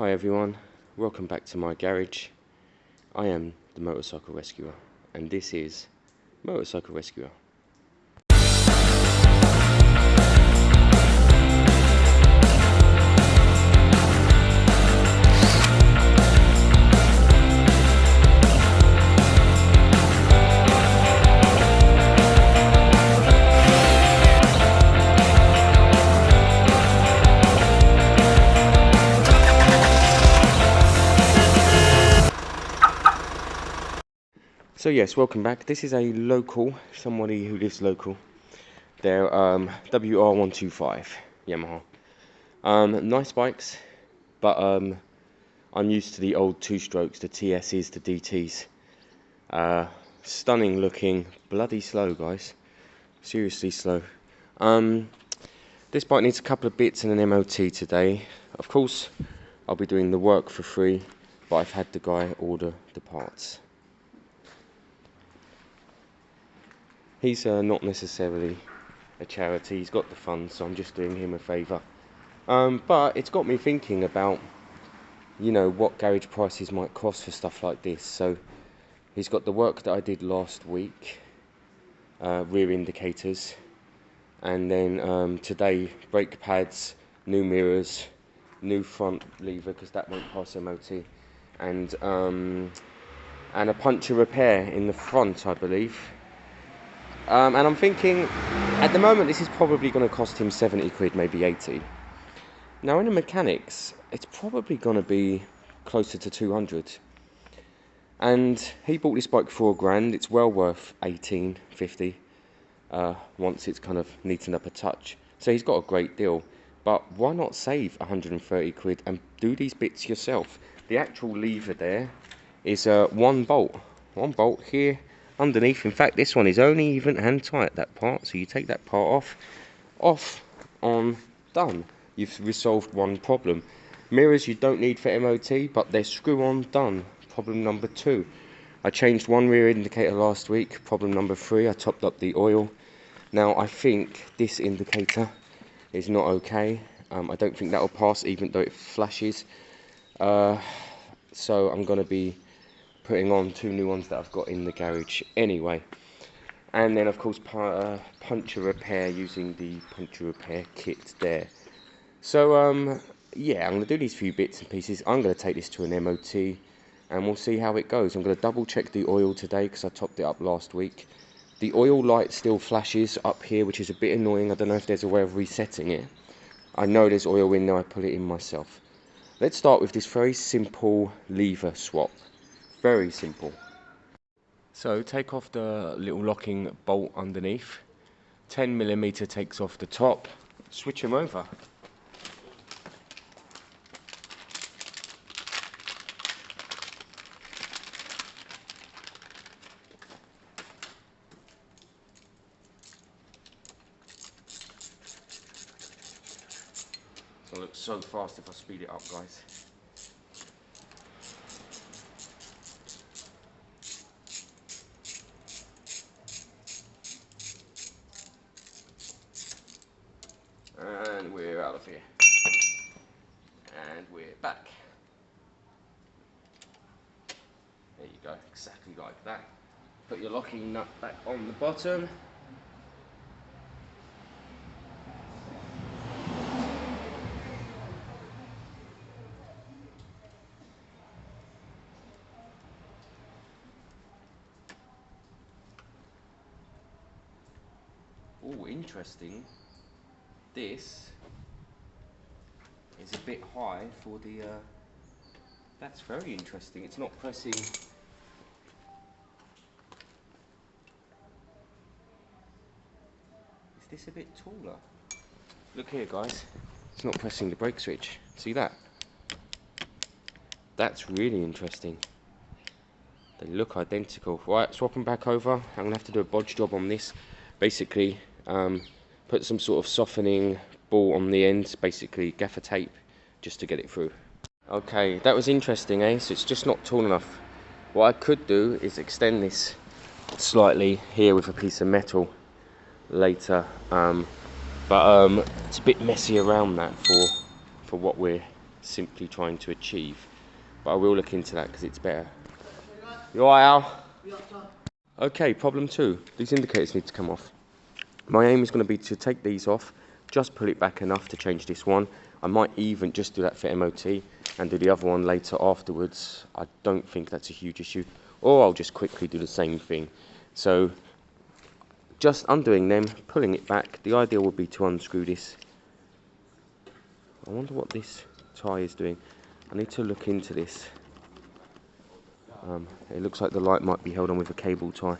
Hi everyone, welcome back to my garage. I am the Motorcycle Rescuer and this is Motorcycle Rescuer. So yes, welcome back. This is a local, somebody who lives local. They're wr125 Yamaha. Nice bikes, but I'm used to the old two-strokes, the TSs, the DTs. Stunning looking, bloody slow, guys. Seriously slow. This bike needs a couple of bits and an MOT today. Of course, I'll be doing the work for free, but I've had the guy order the parts. He's not necessarily a charity, he's got the funds, so I'm just doing him a favour. But it's got me thinking about, you know, what garage prices might cost for stuff like this. So he's got the work that I did last week, rear indicators, and then today brake pads, new mirrors, new front lever because that won't pass MOT, and a puncture repair in the front, I believe. And I'm thinking, at the moment, this is probably going to cost him 70 quid, maybe 80. Now, in the mechanics, it's probably going to be closer to 200. And he bought this bike for £1,000. It's well worth 18.50 once it's kind of neatened up a touch. So he's got a great deal. But why not save 130 quid and do these bits yourself? The actual lever there is one bolt here. Underneath, in fact, this one is only even and tight, that part. So you take that part off, on, done. You've resolved one problem. Mirrors you don't need for MOT, but they're screw on, done. Problem number 2. I changed one rear indicator last week. Problem number 3, I topped up the oil. Now, I think this indicator is not okay. I don't think that'll pass, even though it flashes. So I'm going to be putting on 2 new ones that I've got in the garage anyway. And then of course puncture repair using the puncture repair kit there. So yeah, I'm going to do these few bits and pieces. I'm going to take this to an MOT and we'll see how it goes. I'm going to double check the oil today because I topped it up last week. The oil light still flashes up here, which is a bit annoying. I don't know if there's a way of resetting it. I know there's oil in there, I put it in myself. Let's start with this very simple lever swap. Very simple. So take off the little locking bolt underneath. 10mm takes off the top. Switch them over. It'll look so fast if I speed it up, guys. And we're out of here. And we're back. There you go, exactly like that. Put your locking nut back on the bottom. Oh, interesting. This is a bit high for the, that's very interesting. It's not pressing. Is this a bit taller? Look here, guys. It's not pressing the brake switch. See that? That's really interesting. They look identical. Right, swap them back over. I'm going to have to do a bodge job on this. Basically, put some sort of softening ball on the end, basically gaffer tape, just to get it through. Okay, that was interesting, eh? So it's just not tall enough. What I could do is extend this slightly here with a piece of metal later, but it's a bit messy around that for what we're simply trying to achieve. But I will look into that because it's better. You alright, Al? Okay, problem 2. These indicators need to come off. My aim is going to be to take these off, just pull it back enough to change this one. I might even just do that for MOT and do the other one later afterwards. I don't think that's a huge issue. Or I'll just quickly do the same thing. So, just undoing them, pulling it back. The idea would be to unscrew this. I wonder what this tie is doing. I need to look into this. It looks like the light might be held on with a cable tie.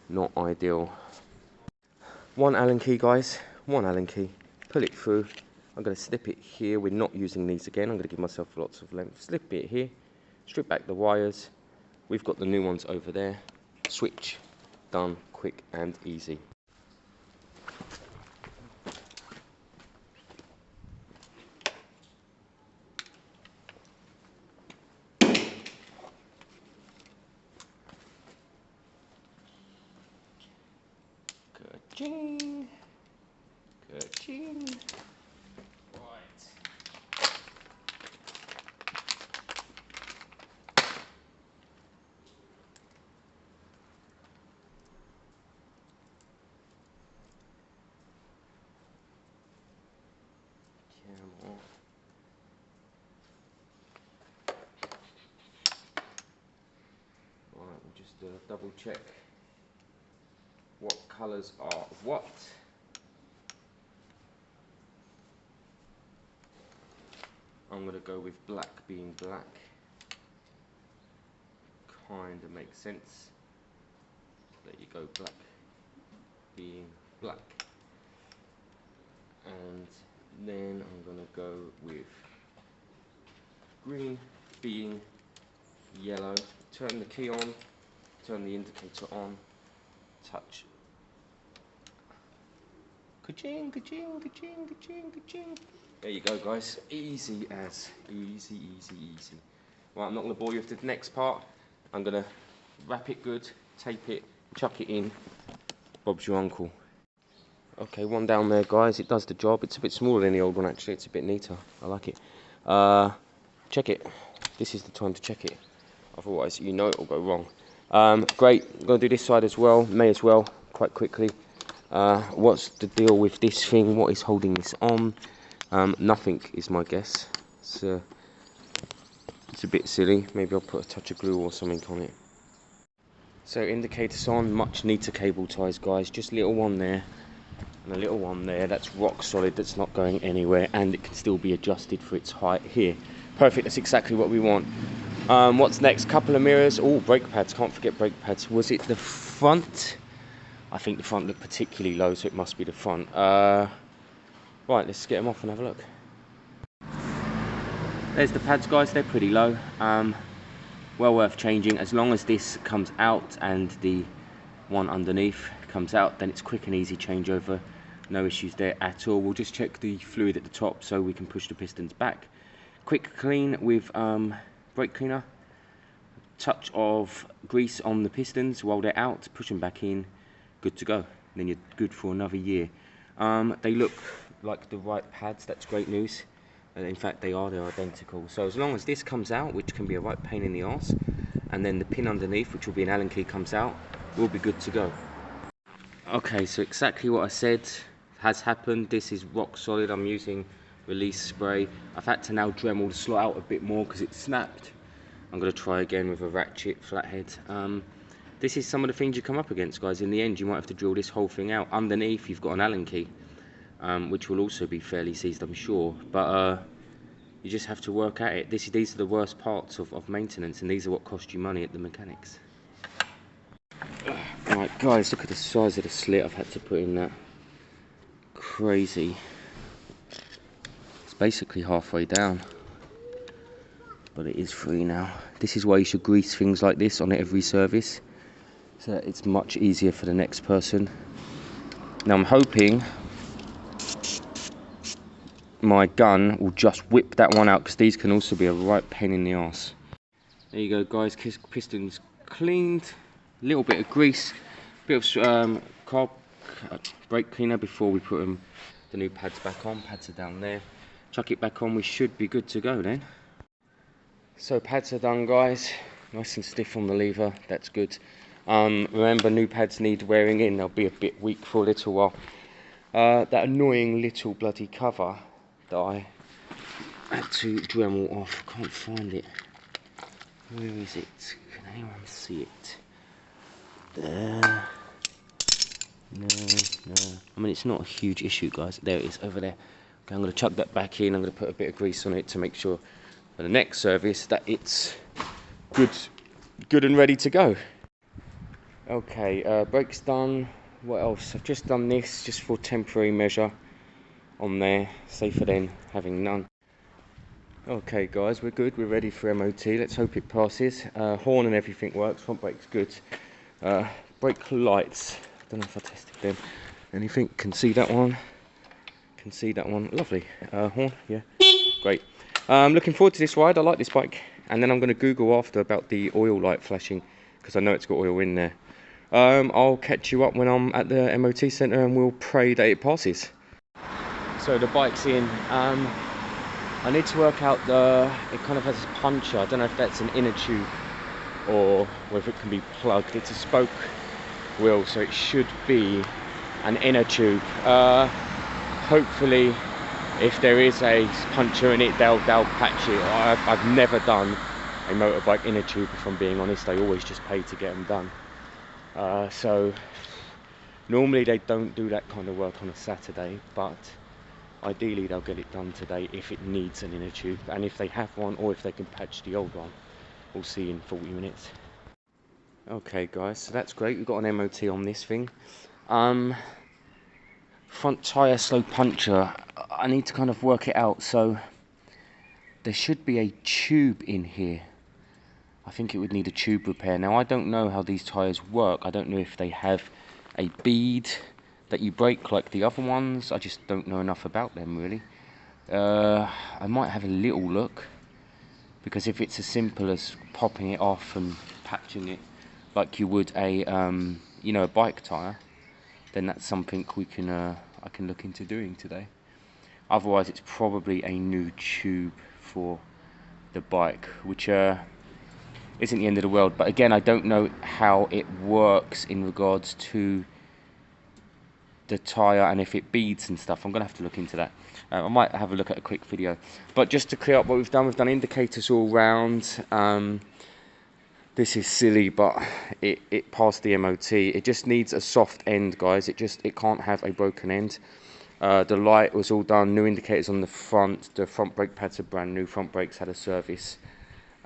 Not ideal. One Allen key, guys. One Allen key. Pull it through. I'm going to slip it here. We're not using these again. I'm going to give myself lots of length. Slip it here. Strip back the wires. We've got the new ones over there. Switch. Done. Quick and easy. Ka-ching. Ka-ching. Right. Camera. Right, we'll just double check what colours are what. I'm going to go with black being black. Kind of makes sense. There you go, black being black. And then I'm going to go with green being yellow. Turn the key on, turn the indicator on, touch. Ka-ching, ka-ching, ka-ching, ka-ching, ka-ching. There you go, guys. Easy as. Easy, easy, easy. Right, I'm not going to bore you with the next part. I'm going to wrap it good, tape it, chuck it in. Bob's your uncle. Okay, one down there, guys. It does the job. It's a bit smaller than the old one, actually. It's a bit neater. I like it. Check it. This is the time to check it. Otherwise, you know it will go wrong. Great. I'm going to do this side as well. May as well, quite quickly. What's the deal with this thing? What is holding this on? Nothing is my guess. It's a bit silly. Maybe I'll put a touch of glue or something on it. So indicators on, much neater cable ties, guys. Just a little one there and a little one there. That's rock solid. That's not going anywhere, and it can still be adjusted for its height here. Perfect. That's exactly what we want. What's next? Couple of mirrors. Oh, brake pads. Can't forget brake pads. Was it the front? I think the front looked particularly low, so it must be the front. Right, let's get them off and have a look. There's the pads, guys. They're pretty low. Well worth changing. As long as this comes out and the one underneath comes out, then it's quick and easy changeover. No issues there at all. We'll just check the fluid at the top so we can push the pistons back. Quick clean with brake cleaner. Touch of grease on the pistons while they're out. Push them back in. Good to go. Then you're good for another year. They look like the right pads. That's great news. In fact, they're identical. So as long as this comes out, which can be a right pain in the arse, and then the pin underneath, which will be an Allen key, comes out, we'll be good to go. Okay, so exactly what I said has happened. This is rock solid. I'm using release spray. I've had to now Dremel the slot out a bit more because it snapped. I'm going to try again with a ratchet flathead. This is some of the things you come up against, guys. In the end, you might have to drill this whole thing out. Underneath, you've got an Allen key. Which will also be fairly seized, I'm sure, but you just have to work at it. These are the worst parts of maintenance, and these are what cost you money at the mechanics. Right, guys, look at the size of the slit I've had to put in that. Crazy. It's basically halfway down, but it is free now. This is why you should grease things like this on every service, so that it's much easier for the next person. Now I'm hoping my gun will just whip that one out, because these can also be a right pain in the arse. There you go, guys. Pistons cleaned, a little bit of grease, bit of carb brake cleaner before we put the new pads back on. Pads are down there. chuck it back on, we should be good to go then. So pads are done, guys, nice and stiff on the lever, that's good. Remember, new pads need wearing in, they'll be a bit weak for a little while. That annoying little bloody cover that I had to Dremel off, I can't find it. Where is it? Can anyone see it? There. No. I mean, it's not a huge issue, guys. There it is, over there. Okay, I'm going to chuck that back in. I'm going to put a bit of grease on it to make sure for the next service that it's good and ready to go. Okay, brakes done. What else? I've just done this just for temporary measure on there, safer than having none. Okay guys, we're good, we're ready for MOT, let's hope it passes. Horn and everything works, front brake's good. Brake lights, I don't know if I tested them. Anything, can see that one, lovely. Horn, yeah, great. Looking forward to this ride, I like this bike. And then I'm going to Google after about the oil light flashing, because I know it's got oil in there. I'll catch you up when I'm at the MOT centre and we'll pray that it passes. So the bike's in. I need to work out it kind of has a puncher. I don't know if that's an inner tube or whether it can be plugged. It's a spoke wheel, so it should be an inner tube. Hopefully, if there is a puncher in it, they'll patch it. I've never done a motorbike inner tube, if I'm being honest. I always just pay to get them done. So normally they don't do that kind of work on a Saturday, but ideally they'll get it done today if it needs an inner tube, and if they have one or if they can patch the old one, we'll see in 40 minutes. Okay guys, so that's great, we've got an MOT on this thing. Front tyre slow puncture, I need to kind of work it out. So there should be a tube in here. I think it would need a tube repair. Now I don't know how these tyres work, I don't know if they have a bead that you break like the other ones. I just don't know enough about them really. I might have a little look, because if it's as simple as popping it off and patching it like you would a you know, a bike tyre, then that's something we can I can look into doing today. Otherwise it's probably a new tube for the bike, which isn't the end of the world, but again I don't know how it works in regards to the tyre and if it beads and stuff. I'm gonna have to look into that. I might have a look at a quick video, but just to clear up what we've done indicators all round. This is silly, but it passed the MOT. It just needs a soft end, guys. It can't have a broken end. The light was all done, new indicators on the front. The front brake pads are brand new, front brakes had a service,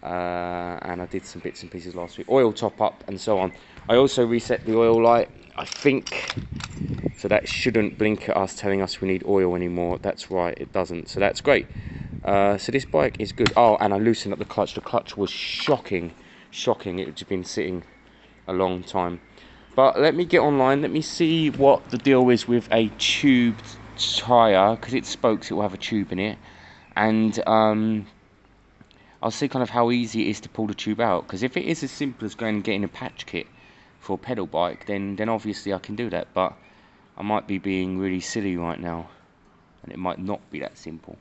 and I did some bits and pieces last week, oil top up and so on. I also reset the oil light, I think, so that shouldn't blink at us telling us we need oil anymore. That's right, it doesn't, so that's great. So this bike is good. Oh, and I loosened up the clutch was shocking. It had been sitting a long time. But let me get online, let me see what the deal is with a tubed tyre, because it's spokes, it will have a tube in it, and I'll see kind of how easy it is to pull the tube out, because if it is as simple as going and getting a patch kit for a pedal bike, then obviously I can do that, but I might be being really silly right now, and it might not be that simple.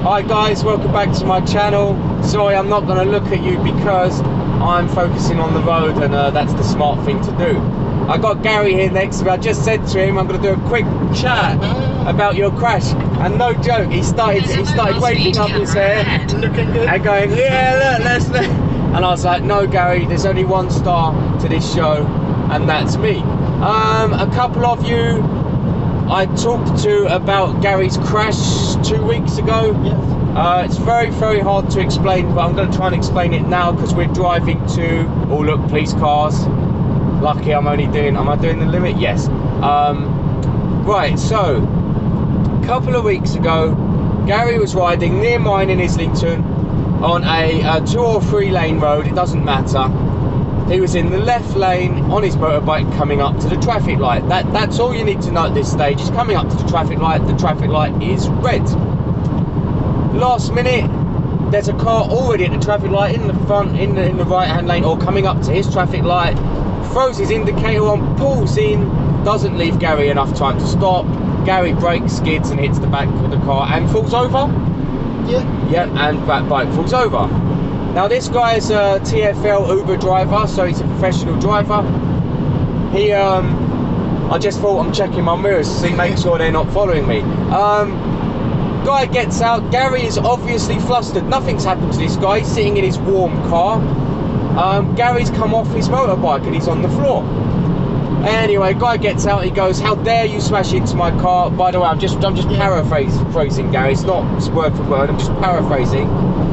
Hi guys, welcome back to my channel. Sorry, I'm not going to look at you because I'm focusing on the road, and that's the smart thing to do. I got Gary here next to me. I just said to him I'm going to do a quick chat about your crash, and no joke, he started waving up his hair and going, yeah, look, let's look. And I was like, no Gary, there's only one star to this show, and that's me. A couple of you I talked to about Gary's crash 2 weeks ago. Yes. It's very, very hard to explain, but I'm going to try and explain it now because we're driving to, oh look, police cars. Lucky am I doing the limit? Yes. Right, so a couple of weeks ago, Gary was riding near mine in Islington on a 2 or 3 lane road, it doesn't matter. He was in the left lane on his motorbike coming up to the traffic light. That's all you need to know at this stage. He's coming up to the traffic light is red. Last minute, there's a car already at the traffic light in the front, in the right hand lane, or coming up to his traffic light, throws his indicator on, pulls in, doesn't leave Gary enough time to stop. Gary brakes, skids and hits the back of the car and falls over. Yeah, and that bike falls over. Now this guy's a TfL Uber driver, so he's a professional driver. He, I just thought I'm checking my mirrors to see, make sure they're not following me. Guy gets out. Gary is obviously flustered. Nothing's happened to this guy. He's sitting in his warm car. Gary's come off his motorbike and he's on the floor. Anyway, guy gets out. He goes, "How dare you smash into my car?" By the way, I'm just paraphrasing Gary. It's not word for word. I'm just paraphrasing.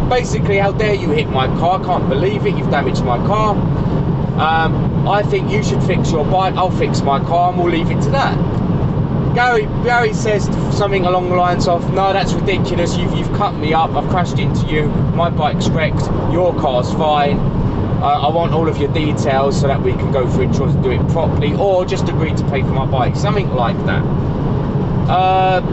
Basically, "How dare you hit my car? Can't believe it. You've damaged my car. I think you should fix your bike. I'll fix my car, and we'll leave it to that." Gary says something along the lines of, "No, that's ridiculous. You've cut me up. I've crashed into you. My bike's wrecked. Your car's fine. I want all of your details so that we can go for insurance and do it properly, or just agree to pay for my bike," something like that.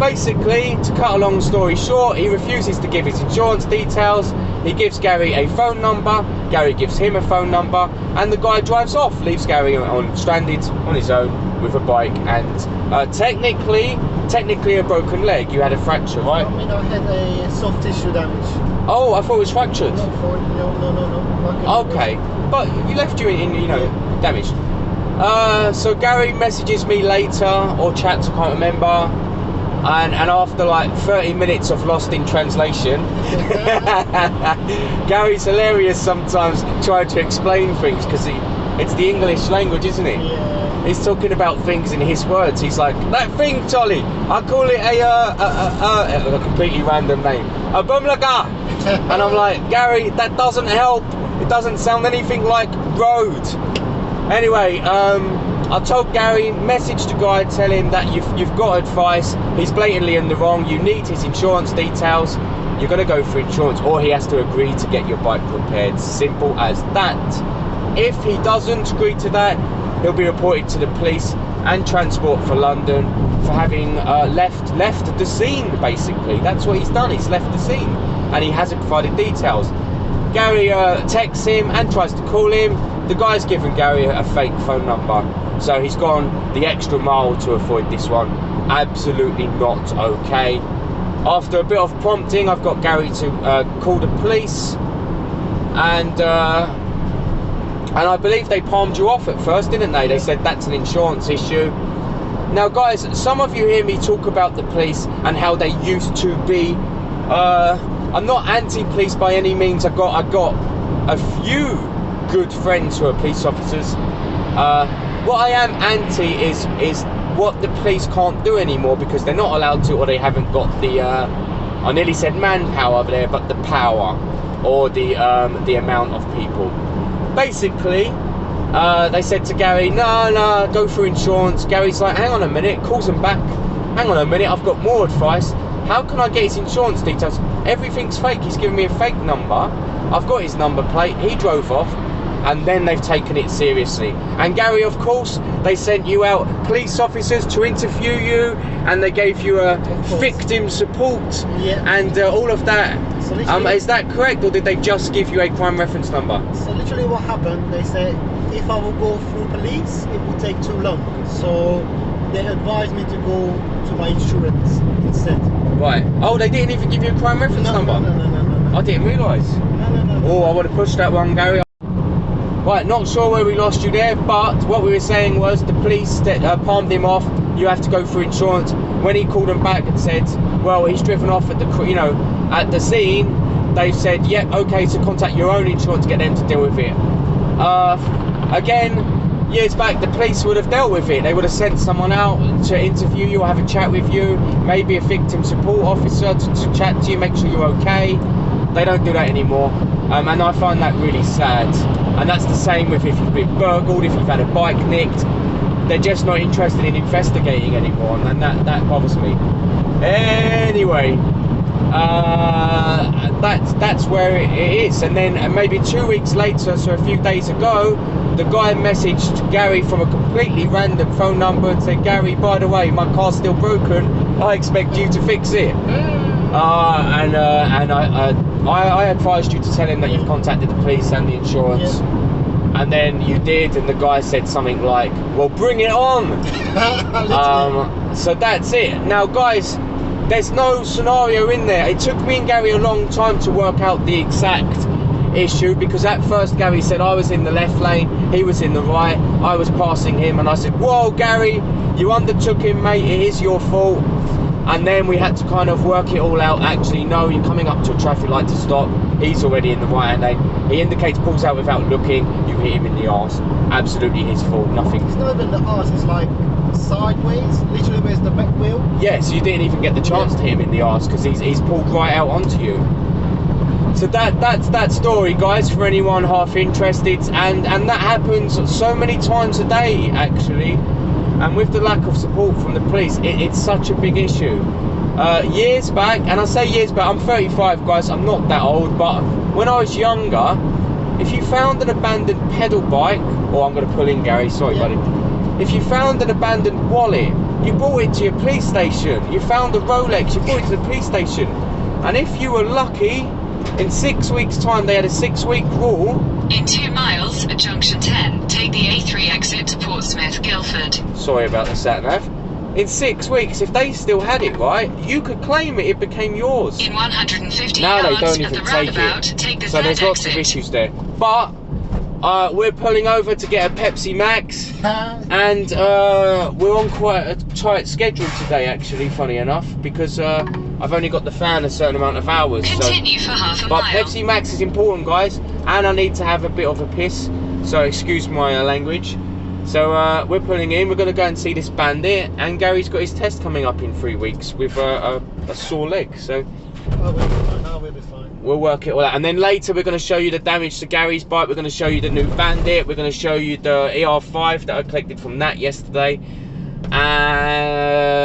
Basically, to cut a long story short, he refuses to give his insurance details. He gives Gary a phone number. Gary gives him a phone number, and the guy drives off, leaves Gary stranded on his own with a bike and technically a broken leg. You had a fracture, right? I mean, I had a soft tissue damage. Oh, I thought it was fractured. No. Okay, but you left you in damaged. So Gary messages me later, or chats, I can't remember, and after like 30 minutes of lost in translation, Gary's hilarious sometimes trying to explain things, because it's the English language, isn't it? Yeah. He's talking about things in his words. He's like, "That thing, Tolly, I call it a completely random name, a bumlaga." And I'm like, "Gary, that doesn't help. It doesn't sound anything like road." Anyway, I told Gary, message the guy, tell him that you've got advice. He's blatantly in the wrong. You need his insurance details. You're going to go for insurance, or he has to agree to get your bike repaired. Simple as that. If he doesn't agree to that, he'll be reported to the police and transport for London for having left the scene, basically. That's what he's done. He's left the scene, and he hasn't provided details. Gary texts him and tries to call him. The guy's given Gary a fake phone number, so he's gone the extra mile to avoid this one. Absolutely not okay. After a bit of prompting, I've got Gary to call the police, and I believe they palmed you off at first, didn't they? They said that's an insurance issue. Now, guys, some of you hear me talk about the police and how they used to be. I'm not anti-police by any means. I got a few good friends who are police officers. What I am anti is what the police can't do anymore, because they're not allowed to, or they haven't got the I nearly said manpower there, but the power, or the amount of people. Basically, they said to Gary, no, go for insurance. Gary's like, hang on a minute, calls them back. Hang on a minute, I've got more advice. How can I get his insurance details? Everything's fake. He's given me a fake number. I've got his number plate. He drove off, and then they've taken it seriously. And Gary, of course, they sent you out police officers to interview you, and they gave you a victim support, and all of that. So is that correct, or did they just give you a crime reference number? So literally what happened, they said if I will go through police, it would take too long. So they advised me to go to my insurance instead. Right. Oh, they didn't even give you a crime reference number? No. I didn't realise. No. Oh, I would have pushed that one, Gary. Right, not sure where we lost you there, but what we were saying was the police that palmed him off. You have to go for insurance. When he called them back and said, well, he's driven off at at the scene, they said, yep, okay, so contact your own insurance, get them to deal with it. Again, years back, the police would have dealt with it. They would have sent someone out to interview you or have a chat with you, maybe a victim support officer to chat to you, make sure you're okay. They don't do that anymore, and I find that really sad. And that's the same with if you've been burgled, if you've had a bike nicked. They're just not interested in investigating anymore, and that bothers me. Anyway, that's where it is. And then maybe 2 weeks later, so a few days ago, the guy messaged Gary from a completely random phone number and said, Gary, by the way, my car's still broken, I expect you to fix it. And I advised you to tell him that you've contacted the police and the insurance. and then you did, and the guy said something like, well, bring it on. So that's it. Now guys, there's no scenario in there. It took me and Gary a long time to work out the exact issue, because at first Gary said I was in the left lane, he was in the right, I was passing him, and I said, whoa Gary, you undertook him mate, it is your fault. And then we had to kind of work it all out. Actually, no, you're coming up to a traffic light to stop, he's already in the right hand lane, he indicates, pulls out without looking, you hit him in the arse. Absolutely his fault, nothing. It's not even the arse, it's like sideways, literally where's the back wheel. Yes, you didn't even get the chance to hit him in the arse, because he's pulled right out onto you. So that's that story, guys, for anyone half interested, and that happens so many times a day actually. And with the lack of support from the police, it's such a big issue. Years back, and I say years back, I'm 35 guys, I'm not that old, but when I was younger, if you found an abandoned pedal bike, or I'm going to pull in Gary, sorry buddy, if you found an abandoned wallet, you brought it to your police station. You found a Rolex, you brought it to the police station. And if you were lucky, in 6 weeks time, they had a 6-week rule. In 2 miles at junction 10, take the A3 exit to Portsmouth, Guildford. Sorry about the sat-nav. In 6 weeks, if they still had it, right, you could claim it, it became yours. In 150 now yards they don't at even the take roundabout, it. take the So there's Z lots of exit. issues there. But we're pulling over to get a Pepsi Max, and we're on quite a tight schedule today actually, funny enough, because I've only got the fan a certain amount of hours. Continue for half a but mile. Pepsi Max is important, guys, and I need to have a bit of a piss, so excuse my language. So we're pulling in, we're going to go and see this bandit, and Gary's got his test coming up in 3 weeks with a sore leg, so We'll be fine. we'll work it all out. And then later we're going to show you the damage to Gary's bike, we're going to show you the new bandit, we're going to show you the ER5 that I collected from that yesterday,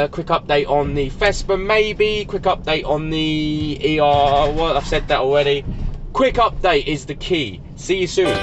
quick update on the Vespa maybe, quick update on the ER, well I've said that already. Quick update is the key. See you soon.